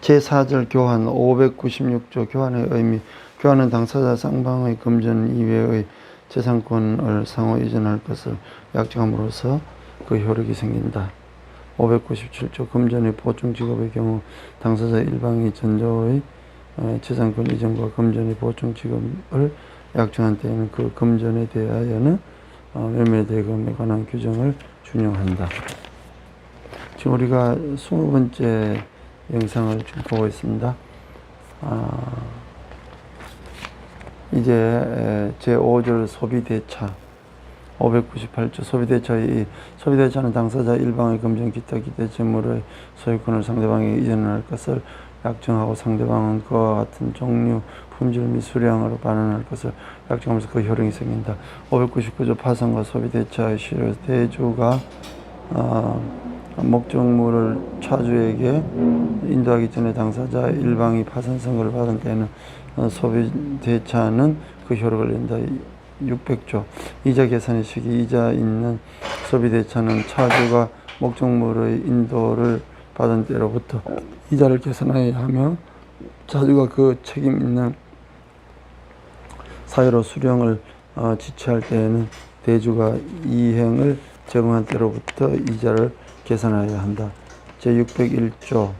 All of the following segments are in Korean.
제4절 교환 596조 교환의 의미. 교환은 당사자 쌍방의 금전 이외의 재산권을 상호 이전할 것을 약정함으로써 그 효력이 생긴다. 597조 금전의 보충 지급의 경우 당사자 일방이 전자의 재산권 이전과 금전의 보충 지급을 약정한 때에는 그 금전에 대하여는 매매대금에 관한 규정을 준용한다. 지금 우리가 20번째 영상을 지금 보고 있습니다. 이제 제5절 소비대차 598조 소비대차는 당사자 일방의 금전 기타 기대 재물의 소유권을 상대방에게 이전할 것을 약정하고 상대방은 그와 같은 종류, 품질 및 수량으로 반환할 것을 약정하면서 그 효력이 생긴다. 599조 파산과 소비대차의 실효. 대주가 목적물을 차주에게 인도하기 전에 당사자 일방이 파산 선고를 받은 때에는 소비대차는 그 효력을 낸다. 600조 이자 계산의 시기. 이자 있는 소비대차는 차주가 목적물의 인도를 받은 때로부터 이자를 계산해야 하며 차주가 그 책임 있는 사유로 수령을 지체할 때에는 대주가 이행을 제공한 때로부터 이자를 계산하여야 한다. 제601조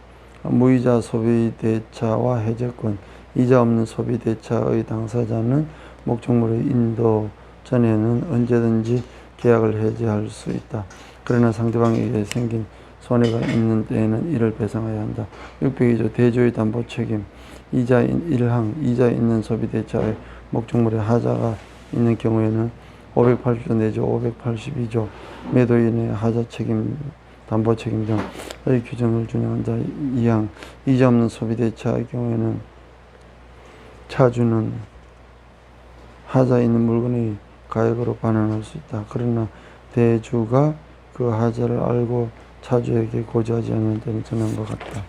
무이자 소비대차와 해제권. 이자 없는 소비대차의 당사자는 목적물의 인도 전에는 언제든지 계약을 해제할 수 있다. 그러나 상대방에게 생긴 손해가 있는 때에는 이를 배상해야 한다. 602조 대주의 담보 책임. 이자 1항 이자 있는 소비대차의 목적물에 하자가 있는 경우에는 580조 내지 582조 매도인의 하자 책임, 담보 책임 등의 규정을 준용한다. 2항 이자 없는 소비대차의 경우에는 차주는 하자 있는 물건의 가액으로 반환할 수 있다. 그러나 대주가 그 하자를 알고 차주에게 고지하지 않는 데는 전한 것 같다.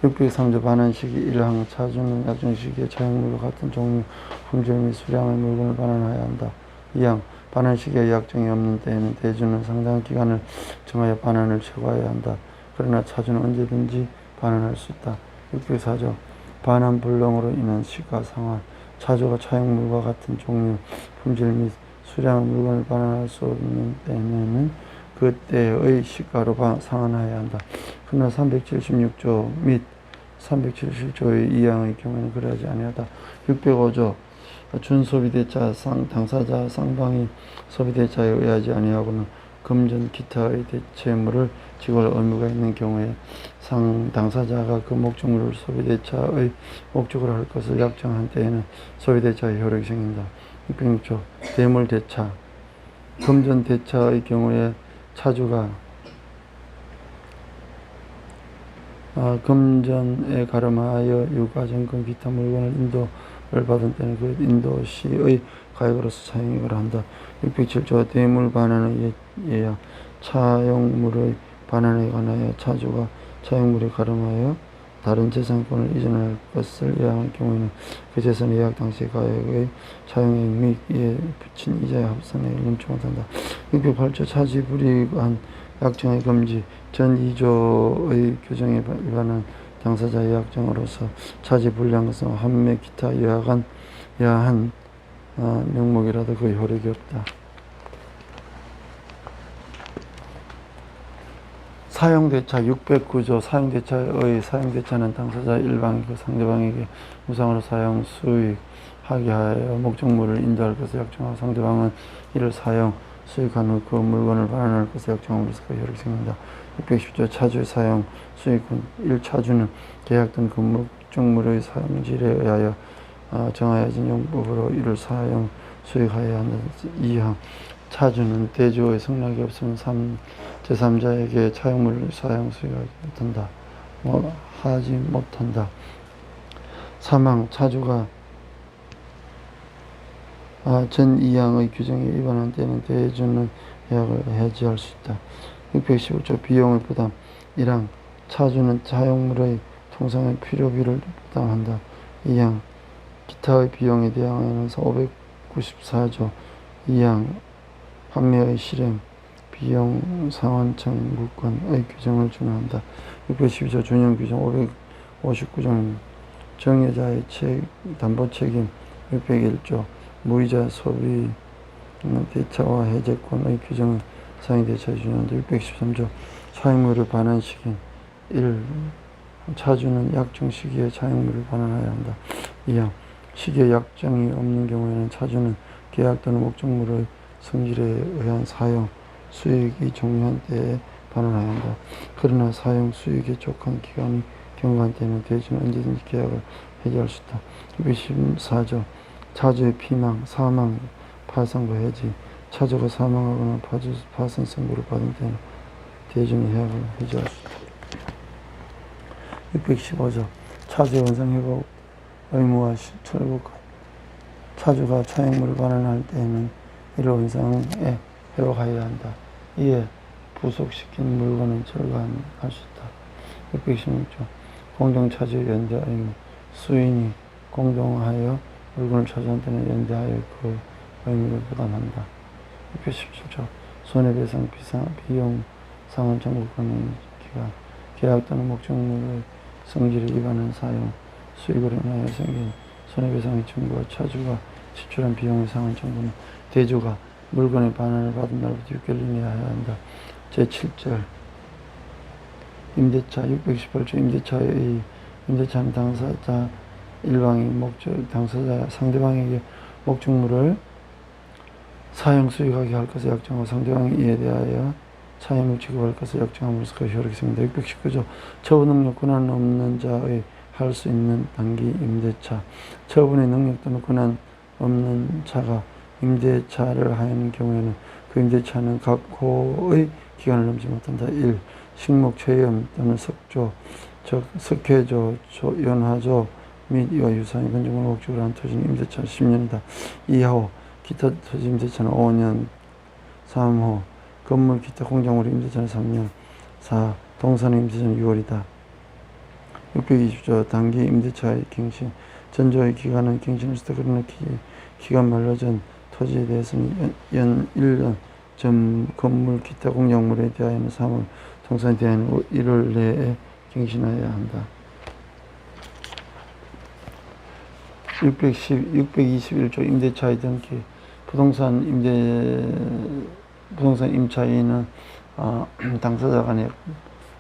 603조 반환 시기 1항 차주는 약정 시기에 차용물과 같은 종류, 품질 및 수량의 물건을 반환해야 한다. 2항 반환 시기에 약정이 없는 때에는 대주는 상당한 기간을 정하여 반환을 최고해야 한다. 그러나 차주는 언제든지 반환할 수 있다. 604조 반환 불능으로 인한 시가상환. 차주가 차용물과 같은 종류, 품질 및 수량의 물건을 반환할 수 없는 때에는 그때의 시가로 상환해야 한다. 그러나 376조 및 377조의 2항의 경우에는 그러하지 아니하다. 605조 준소비대차 당사자 쌍방이 소비대차에 의하지 아니하고는 금전 기타의 대체물을 지급할 의무가 있는 경우에 당사자가 그 목적물을 소비대차의 목적으로 할 것을 약정한 때에는 소비대차의 효력이 생긴다. 606조 대물대차 금전대차의 경우에 차주가 금전에 가름하여 유가증권 기타 물건을 인도를 받은 때는 그 인도시의 가액으로서 차용을 한다. 607조 대물 반환의 예약 차용물의 반환에 관하여 차주가 차용물에 가름하여 다른 재산권을 이전할 것을 예약할 경우에는 그 재산의 예약 당시 가액의 차용액 및 이에 붙인 이자의 합산액을 넘지 못한다. 608조 차지 불이익한 약정의 금지 전 2조의 규정에 위반한 당사자의 약정으로서 차지 불리한 것은 환매 기타 여하한 명목이라도 그 효력이 없다. 사용대차 609조 사용대차는 당사자 일방이 그 상대방에게 무상으로 사용 수익하게 하여 목적물을 인도할 것을 약정하고 상대방은 이를 사용 수익한 후 그 물건을 반환할 것을 약정함으로써 그 효력이 생긴다. 610조 차주의 사용 수익은 1차주는 계약된 그 목적물의 사용질에 의하여 정하여진 용법으로 이를 사용 수익하여야 한다. 2항 차주는 대주의 승낙이 없으면 제3자에게 차용물을 사용 수익하지 못한다. 3항 차주가 전 2항의 규정에 위반한 때는 대주는 계약을 해지할 수 있다. 615조 비용의 부담 1항 차주는 차용물의 통상의 필요비를 부담한다. 2항 기타의 비용에 대항하여서 594조 2항 판매의 실행 비용 상환청 물건의 규정을 준용한다. 612조 준용 규정 559종 정여자의 담보 책임 601조 무이자 소비 대차와 해제권의 규정은 상위 대차에 준용한다. 613조 차익물을 반환 시기 1. 차주는 약정 시기에 차익물을 반환하여야 한다. 2항 시기에 약정이 없는 경우에는 차주는 계약 또는 목적물의 성질에 의한 사용 수익이 종료한 때에 반환해야 한다. 그러나 사용 수익에 족한 기간이 경과한 때는 대주는 언제든지 계약을 해지할 수 있다. 214조 차주의 피망, 사망, 파산과 해지 차주가 사망하거나 파산 선고를 받은 때는 대주는 계약을 해지할 수 있다. 615조 차주의 원상회복 의무와 철국 차주가 차익물을 반환할 때에는 이를 원상에 회복하여야 한다. 이에 부속시킨 물건은 철거할 수 있다. 616조 공동차주의 연대 의무 수인이 공동하여 물건을 차주한 때는 연대하여 그 의무를 부담한다. 617조 손해배상 비용 상환 청구권의 기간 계약 또는 목적물의 성질을 위반한 사용 수익으로 인하여 생긴 손해배상의 청구와 차주가 지출한 비용의 상환 청구는 대주가 물건의 반환을 받은 날부터 6개월 이내에 해야 한다. 제7절 임대차 618조 임대차는 당사자 일방이 당사자 상대방에게 목적물을 사용 수익하게 할 것을 약정하고 상대방이 이에 대하여 차임을 지급할 것을 약정함으로써 그 효력이 생긴다. 619조 처분 능력 권한 없는 자의 할 수 있는 단기 임대차 처분의 능력 또는 권한 없는 자가 임대차를 하는 경우에는 그 임대차는 각호의 기간을 넘지 못한다. 1. 식목, 체염 또는 석조, 즉 석회조, 연화조 및 이와 유사한 건축물 목적으로 한 토지는 임대차 10년이다. 2호 기타 토지 임대차는 5년. 3호 건물 기타 공작물 임대차는 3년. 4. 동산 임대차는 6월이다. 620조 단기 임대차의 갱신 전조의 기간은 갱신할 수 있다. 그러나 기간 만료 전 토지에 대해서는 연 1년 전 건물 기타 공작물에 대하여는 3월 동산에 대하여는 1월 내에 갱신하여야 한다. 621조 임대차의 등기 부동산 임차인은 당사자 간에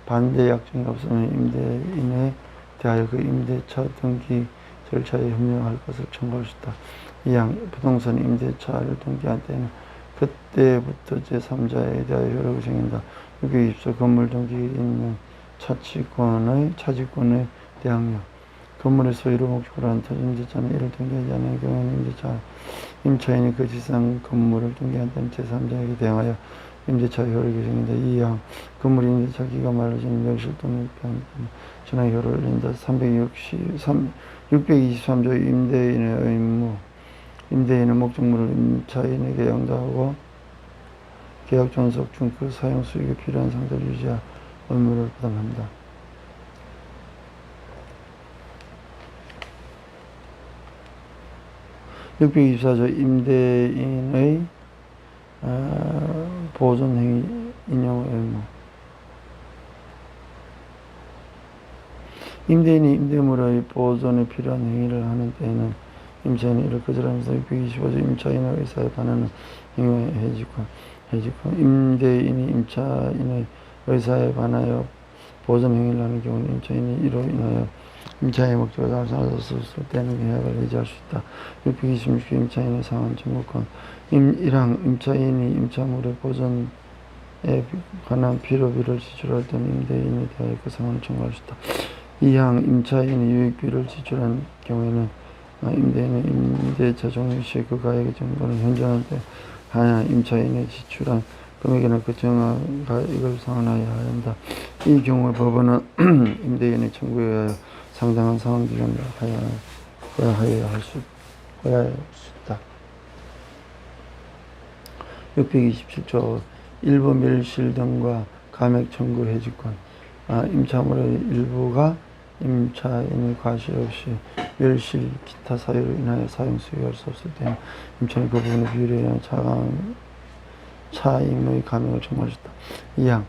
반대 약정이 없으면 임대인에 대하여 그 임대차 등기 절차에 협력할 것을 청구할 수 있다. 2항 부동산 임대차를 등기한 때는 그때부터 제3자에 대하여 효력이 생긴다. 620조 건물 등기 있는 차지권의 대항력 건물의 소유로 목적으로 한 토지 임대차는 이를 등기하지 않은 경우에는 임차인이 그 지상 건물을 등기한 때는 제3자에게 대항하여 임대차 효력이 생긴다. 2항 건물 임대차 기간 만료전 명실 또는 전환 효력을 낸다. 623조 임대인의 의무 임대인은 목적물을 임차인에게 양도하고 계약 존속 중 그 사용 수익에 필요한 상태를 유지할 의무를 부담한다. 624조 임대인의 보존행위 인용 의무 임대인이 임대물의 보존에 필요한 행위를 하는 때에는 임차인이 이를 거절하면서 625조 임차인의 의사에 반하는 행위의 해지권 임대인이 임차인의 의사에 반하여 보존 행위를 하는 경우는 임차인이 이로 인하여 임차의 목적을 달성하였을 때는 계약을 해지할 수 있다. 626조 임차인의 상환 청구권 1항 임차인이 임차물의 보존에 관한 필요비를 지출할 때는 임대인에 대하여 그 상환을 청구할 수 있다. 2항 임차인이 유익비를 지출한 경우에는 임대인은 임대차 종료 시에 그 가액의 정도는 현저할 때 하나 임차인이 지출한 금액이나 그 정가액을 상환하여야 한다. 이 경우에 법원은 임대인의 청구에 의하여 상당한 상환 기간을 고야할 수 있다. 627조 일부 멸실 등과 감액 청구 해지권 임차물의 일부가 임차인의 과실 없이 멸실 기타 사유로 인하여 사용 수익할 수 없을 때는 임차인이 그 부분의 비율에 의한 차임의 감형을 청구하셨다. 2항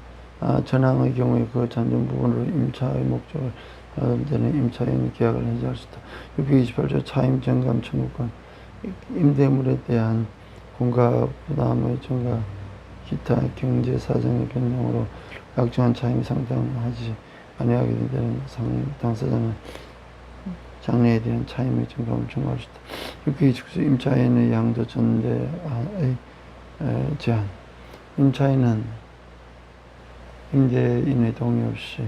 전항의 경우에 그 잠정 부분으로 임차의 목적을 하는 데는 임차인이 계약을 해지할 수 있다. 628조 차임 정감 청구권 임대물에 대한 공가 부담의 증가 기타 경제 사정의 변동으로 약정한 차임이 상당하지 아니하게 된 데는 당사자는 장래에 대한 차임의 증감을 청구할 수 있다. 629조 임차인의 양도 전대의 제한 임차인은 임대인의 동의 없이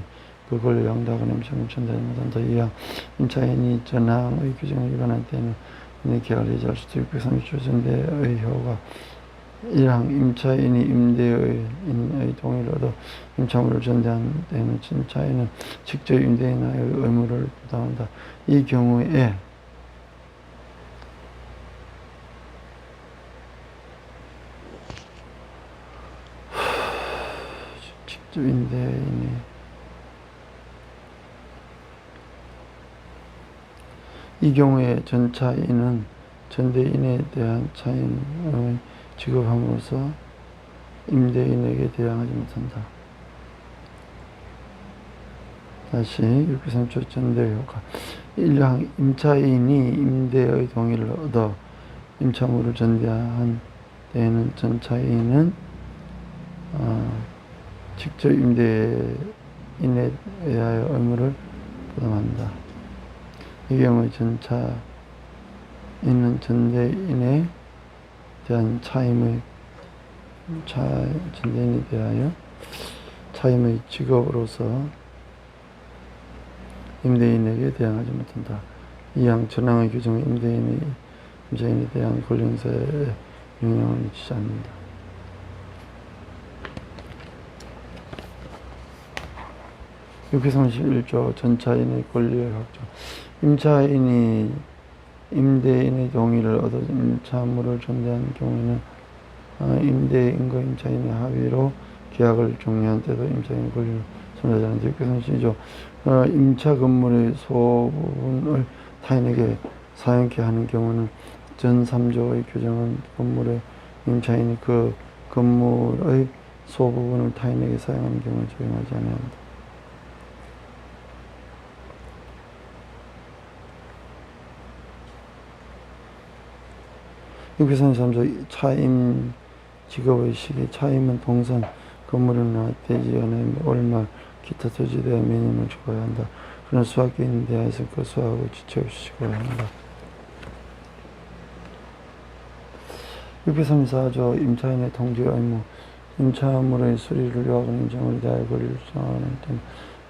그 권리 양도하거나 임차인을 전대하지 못한다. 2항 임차인이 전항의 규정을 위반할 때는 이내 계약을 해지할 수도 있고 630조 전대의 효과 1항 임차인이 임대인의 동의를 얻어 임차물을 전대한 때는 임차인은 직접 임대인의 의무를 부담한다. 이 경우에 직접 임대인이 이 경우에 전차인은 전대인에 대한 차임을 지급함으로써 임대인에게 대항하지 못한다. 다시 693조 전대 효과 1항 임차인이 임대의 동의를 얻어 임차물을 전대한 때에는 전차인은 직접 임대인에 의하여 의무를 부담한다. 이 경우에 전차인은 전대인에 대한 전대인에 대하여 차임의 직업으로서 임대인에게 대항하지 못한다. 2항 전항의 규정은 임차인에 대한 권리 행사에 영향을 미치지 않는다. 이렇게 31조 전차인의 권리의 확정 임차인이 임대인의 동의를 얻어 임차물을 전대한 경우에는 임대인과 임차인의 합의로 계약을 종료한 때도 임차인의 권리를 손해하지 않는다. 이렇게 32조 임차 건물의 소부분을 타인에게 사용케 하는 경우는 전 3조의 규정은 건물의 임차인이 그 건물의 소부분을 타인에게 사용하는 경우를 적용하지 아니한다. 여기서 3조 차임 직업의 시기 차임은 동산 건물이나 대지연의 월말 기타 토지대의 매님을 주어야 한다. 그러나 수확기인 대하에서 그 수확을 지체 없이 주어야 한다. 634조 임차인의 통지 의무 임차물의 수리를 요하거나 임차물에 대하여 권리를 주장하는 때는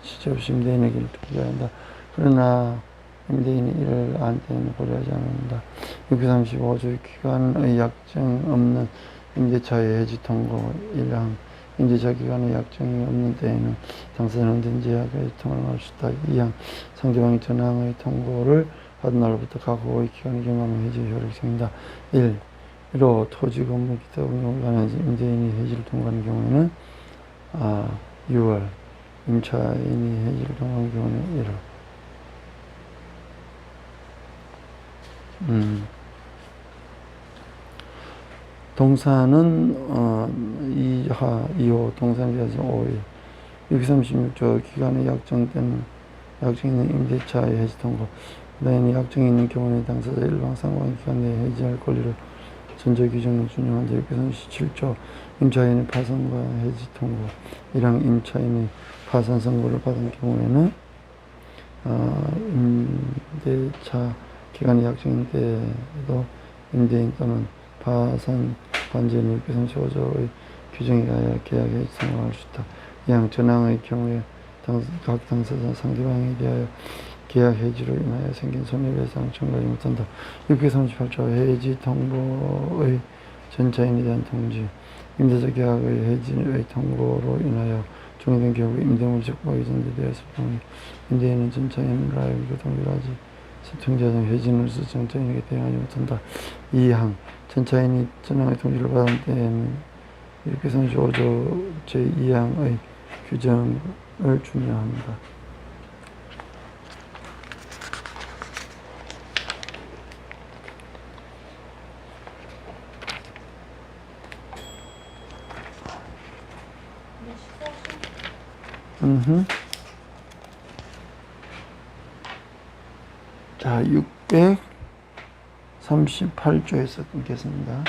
지체 없이 임대인에게 통지해야 한다. 그러나 임대인이 이를 안 때는 고려하지 않는다. 635조 기간의 약정 없는 임대차의 해지 통고 1항 임대차 기간의 약정이 없는 때에는 당사자는 언제든지 해지 통고를 할 수 있다. 2항 상대방이 전항의 통고를 받은 날로부터 각 호의 기간이 경과하면 해지 효력이 생긴다. 1로 토지 건물 기타 운영을 관한 임대인이 해지를 통과하는 경우에는 6월 임차인이 해지를 통과하는 경우는 1월 동사는 2호 동사에 대해서 5일 636조 기간의 약정된 약정이 있는 임대차의 해지 통고 그다음에 약정이 있는 경우에 당사자 일방 상관의 기간 내에 해지할 권리를 전제 규정을 준용한다. 637조 임차인의 파산과 해지 통고 1항 임차인의 파산 선고를 받은 경우에는 임대차 기간이 약정인 때에도 임대인 또는 파산 관제인 635조의 규정에 의하여 계약 해지 통고할 수 있다. 2항 전항의 경우에 각 당사자 상대방에 대하여 계약 해지로 인하여 생긴 손해배상을 청구하지 못한다. 638조 해지 통보의 전차인에 대한 통지 임대차 계약의 해지의 통보로 인하여 종료된 경우 임대물 적법하게 전제되었을 경우 임대인은 전차인을 하여 교통비를 하지 통지하정 해지물서 전차인에게 대항하지 못한다. 2항 전차인이 전항의 통지를 받은 때에는 635조 제2항의 규정을 준용합니다. 자, 638조에서 끊겠습니다.